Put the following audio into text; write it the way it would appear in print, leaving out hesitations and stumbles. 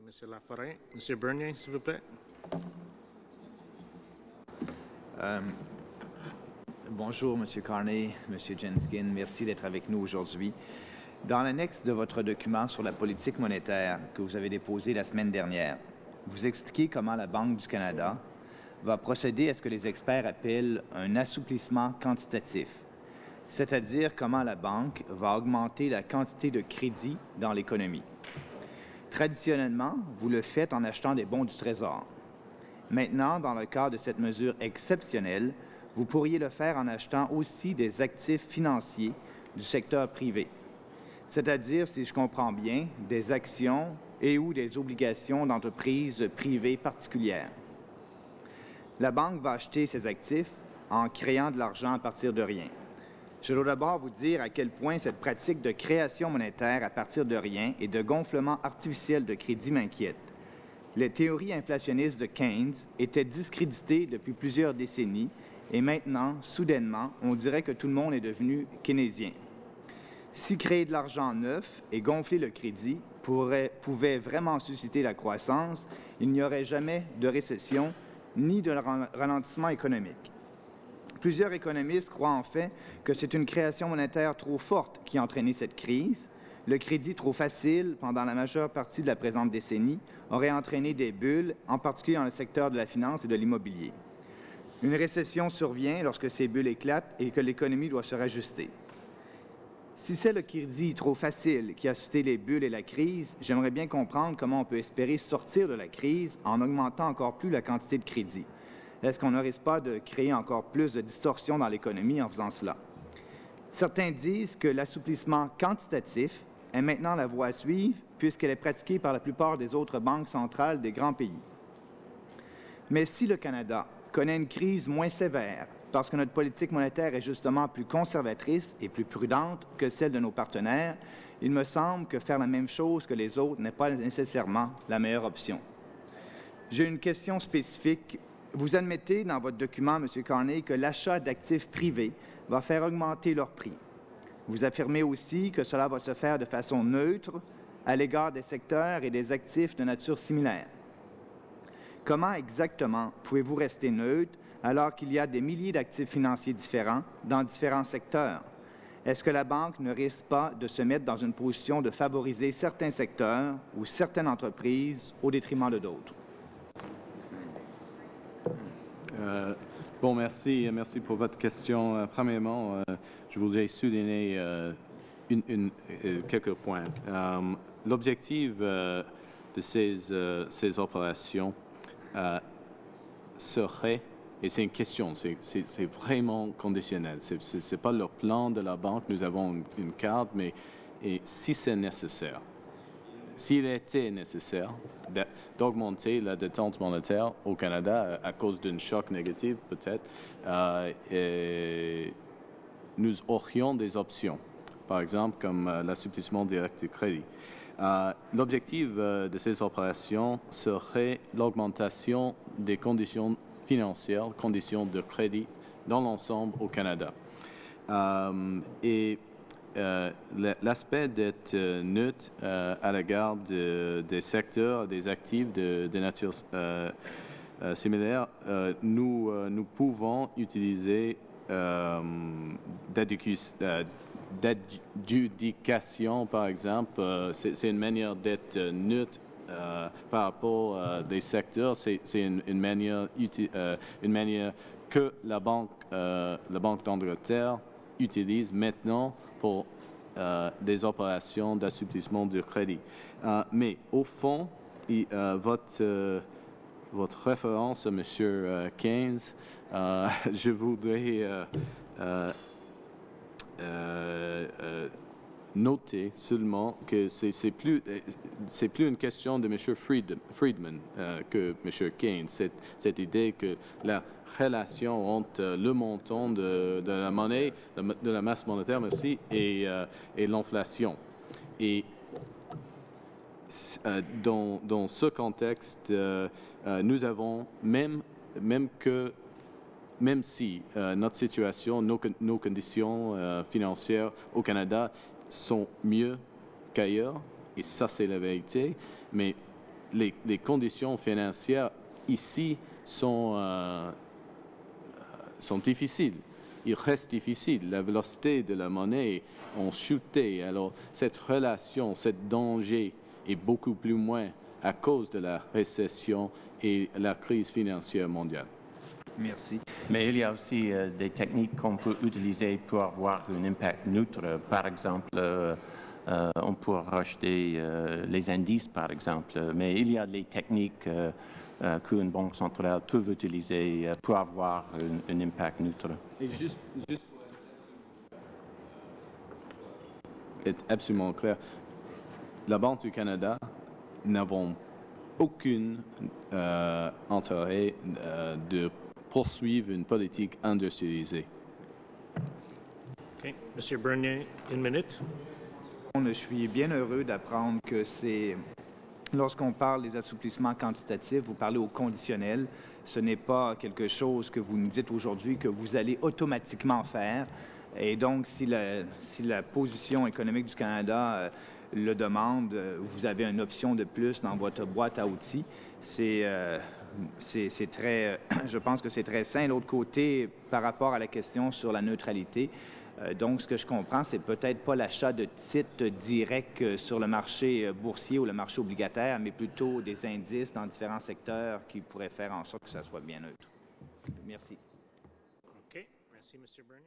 Monsieur Laforêt. Monsieur Bernier, s'il vous plaît. Bonjour, Monsieur Carney, Monsieur Jenskin. Merci d'être avec nous aujourd'hui. Dans l'annexe de votre document sur la politique monétaire que vous avez déposé la semaine dernière, vous expliquez comment la Banque du Canada va procéder à ce que les experts appellent un assouplissement quantitatif, c'est-à-dire comment la Banque va augmenter la quantité de crédit dans l'économie. Traditionnellement, vous le faites en achetant des bons du Trésor. Maintenant, dans le cadre de cette mesure exceptionnelle, vous pourriez le faire en achetant aussi des actifs financiers du secteur privé, c'est-à-dire, si je comprends bien, des actions et ou des obligations d'entreprises privées particulières. La Banque va acheter ces actifs en créant de l'argent à partir de rien. Je dois d'abord vous dire à quel point cette pratique de création monétaire à partir de rien et de gonflement artificiel de crédit m'inquiète. Les théories inflationnistes de Keynes étaient discréditées depuis plusieurs décennies et maintenant, soudainement, on dirait que tout le monde est devenu keynésien. Si créer de l'argent neuf et gonfler le crédit pouvait vraiment susciter la croissance, il n'y aurait jamais de récession ni de ralentissement économique. Plusieurs économistes croient en fait que c'est une création monétaire trop forte qui a entraîné cette crise. Le crédit trop facile pendant la majeure partie de la présente décennie aurait entraîné des bulles, en particulier dans le secteur de la finance et de l'immobilier. Une récession survient lorsque ces bulles éclatent et que l'économie doit se rajuster. Si c'est le crédit trop facile qui a suscité les bulles et la crise, j'aimerais bien comprendre comment on peut espérer sortir de la crise en augmentant encore plus la quantité de crédit. Est-ce qu'on ne risque pas de créer encore plus de distorsions dans l'économie en faisant cela? Certains disent que l'assouplissement quantitatif est maintenant la voie à suivre puisqu'elle est pratiquée par la plupart des autres banques centrales des grands pays. Mais si le Canada connaît une crise moins sévère parce que notre politique monétaire est justement plus conservatrice et plus prudente que celle de nos partenaires, il me semble que faire la même chose que les autres n'est pas nécessairement la meilleure option. J'ai une question spécifique. Vous admettez dans votre document, M. Carney, que l'achat d'actifs privés va faire augmenter leur prix. Vous affirmez aussi que cela va se faire de façon neutre à l'égard des secteurs et des actifs de nature similaire. Comment exactement pouvez-vous rester neutre alors qu'il y a des milliers d'actifs financiers différents dans différents secteurs? Est-ce que la Banque ne risque pas de se mettre dans une position de favoriser certains secteurs ou certaines entreprises au détriment de d'autres? Merci pour votre question. Premièrement, je voudrais souligner quelques points. L'objectif de ces opérations serait, et c'est une question, c'est vraiment conditionnel. Ce n'est pas le plan de la banque, nous avons une carte, mais si c'est nécessaire, s'il était nécessaire d'augmenter la détente monétaire au Canada à cause d'un choc négatif peut-être, nous aurions des options, par exemple comme l'assouplissement direct du crédit. L'objectif de ces opérations serait l'augmentation des conditions financières, conditions de crédit dans l'ensemble au Canada. L'aspect d'être neutre à l'égard des secteurs, des actifs de nature similaire, nous pouvons utiliser d'adjudication, par exemple. C'est une manière d'être neutre par rapport à des secteurs. C'est une manière que la Banque d'Angleterre utilise maintenant pour des opérations d'assouplissement du crédit. Mais au fond, votre référence à M. Keynes, je voudrais noter seulement que c'est plus une question de M. Friedman que M. Keynes. Cette idée que la relation entre le montant de la monnaie, de la masse monétaire, merci, et l'inflation. Et dans ce contexte, nous avons même si notre situation, nos conditions financières au Canada sont mieux qu'ailleurs, et ça c'est la vérité, mais les conditions financières ici sont difficiles. Il reste difficile. La vélocité de la monnaie a chuté. Alors, cette relation, ce danger est beaucoup plus moins à cause de la récession et la crise financière mondiale. Merci. Mais il y a aussi des techniques qu'on peut utiliser pour avoir un impact neutre. Par exemple, on peut racheter les indices, par exemple. Mais il y a des techniques qu'une banque centrale peut utiliser pour avoir un impact neutre. Et juste est absolument clair. La Banque du Canada n'avons aucun intérêt de poursuivre une politique industrialisée. OK. Monsieur Bernier, une minute. Je suis bien heureux d'apprendre que lorsqu'on parle des assouplissements quantitatifs, vous parlez au conditionnel. Ce n'est pas quelque chose que vous nous dites aujourd'hui que vous allez automatiquement faire. Et donc, si la position économique du Canada le demande, vous avez une option de plus dans votre boîte à outils. Je pense que c'est très sain. L'autre côté, par rapport à la question sur la neutralité, donc, ce que je comprends, c'est peut-être pas l'achat de titres directs sur le marché boursier ou le marché obligataire, mais plutôt des indices dans différents secteurs qui pourraient faire en sorte que ça soit bien neutre. Merci. OK. Merci, Monsieur Bernier.